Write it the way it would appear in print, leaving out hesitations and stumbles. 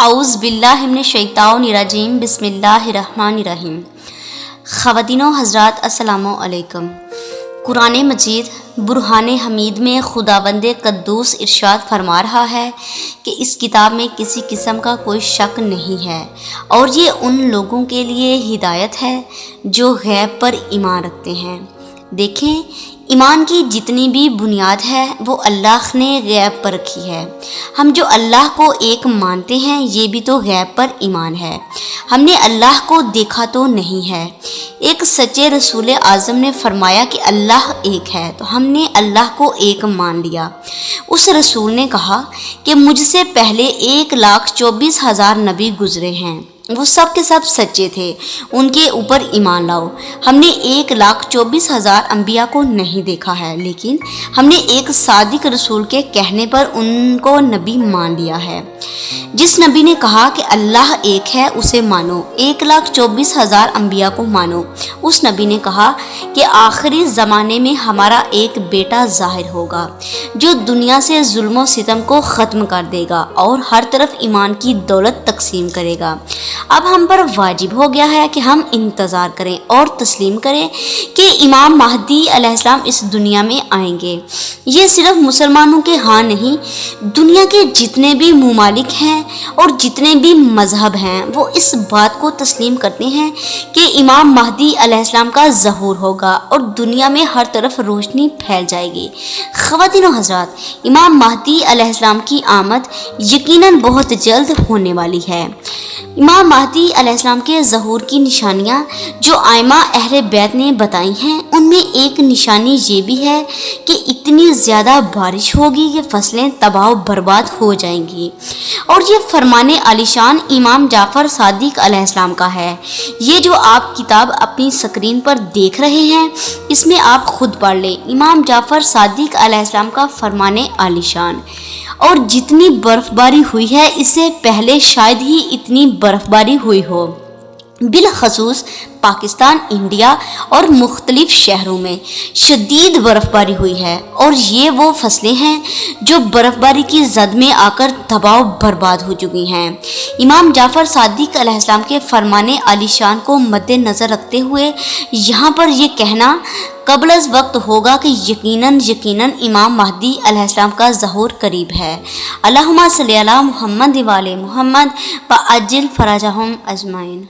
اعوذ باللہ من الشیطان الرجیم بسم اللہ الرحمن الرحیم۔ خواتین و حضرات السلام علیکم۔ قرآن مجید برہان حمید میں خداوند قدوس ارشاد فرما رہا ہے کہ اس کتاب میں کسی قسم کا کوئی شک نہیں ہے اور یہ ان لوگوں کے لیے ہدایت ہے جو غیب پر ایمان رکھتے ہیں۔ دیکھیں، ایمان کی جتنی بھی بنیاد ہے وہ اللہ نے غیب پر رکھی ہے۔ ہم جو اللہ کو ایک مانتے ہیں یہ بھی تو غیب پر ایمان ہے۔ ہم نے اللہ کو دیکھا تو نہیں ہے۔ ایک سچے رسول اعظم نے فرمایا کہ اللہ ایک ہے تو ہم نے اللہ کو ایک مان لیا۔ اس رسول نے کہا کہ مجھ سے پہلے 1,24,000 نبی گزرے ہیں، وہ سب کے سب سچے تھے، ان کے اوپر ایمان لاؤ۔ ہم نے 1,24,000 انبیاء کو نہیں دیکھا ہے، لیکن ہم نے ایک صادق رسول کے کہنے پر ان کو نبی مان لیا ہے۔ جس نبی نے کہا کہ اللہ ایک ہے اسے مانو، 1,24,000 انبیاء کو مانو۔ اس نبی نے کہا کہ آخری زمانے میں ہمارا ایک بیٹا ظاہر ہوگا جو دنیا سے ظلم و ستم کو ختم کر دے گا اور ہر طرف ایمان کی دولت تقسیم کرے گا۔ اب ہم پر واجب ہو گیا ہے کہ ہم انتظار کریں اور تسلیم کریں کہ امام مہدی علیہ السلام اس دنیا میں آئیں گے۔ یہ صرف مسلمانوں کے ہاں نہیں، دنیا کے جتنے بھی ممالک ہیں اور جتنے بھی مذہب ہیں وہ اس بات کو تسلیم کرتے ہیں کہ امام مہدی علیہ السلام کا ظہور ہوگا اور دنیا میں ہر طرف روشنی پھیل جائے گی۔ خواتین و حضرات، امام مہدی علیہ السلام کی آمد یقیناً بہت جلد ہونے والی ہے۔ امام مہدی علیہ السلام کے ظہور کی نشانیاں جو ائمہ اہل بیت نے بتائی ہیں ان میں ایک نشانی یہ بھی ہے کہ اتنی زیادہ بارش ہوگی کہ فصلیں تباہ و برباد ہو جائیں گی، اور یہ فرمان عالی شان امام جعفر صادق علیہ السلام کا ہے۔ یہ جو آپ کتاب اپنی سکرین پر دیکھ رہے ہیں اس میں آپ خود پڑھ لیں، امام جعفر صادق علیہ السلام کا فرمان عالی شان۔ اور جتنی برف باری ہوئی ہے اس سے پہلے شاید ہی اتنی برف باری ہوئی ہو، بالخصوص پاکستان، انڈیا اور مختلف شہروں میں شدید برف باری ہوئی ہے، اور یہ وہ فصلیں ہیں جو برف باری کی زد میں آ کر تباہ و برباد ہو چکی ہیں۔ امام جعفر صادق علیہ السلام کے فرمان عالی شان کو مد نظر رکھتے ہوئے یہاں پر یہ کہنا قبل از وقت ہوگا کہ یقیناً امام مہدی علیہ السلام کا ظہور قریب ہے۔ اللہم صلی علی محمد و آل محمد وعجل فرجہم اجمعین۔